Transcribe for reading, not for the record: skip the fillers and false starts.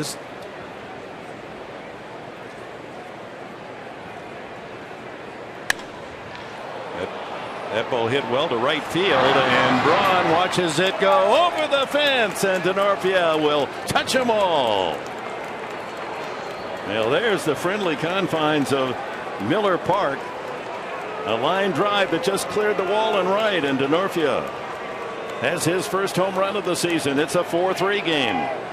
This. That ball hit well to right field, and Braun watches it go over the fence, and Denorfia will touch them all. Well, there's the friendly confines of Miller Park. A line drive that just cleared the wall and right, and Denorfia has his first home run of the season. It's a 4-3 game.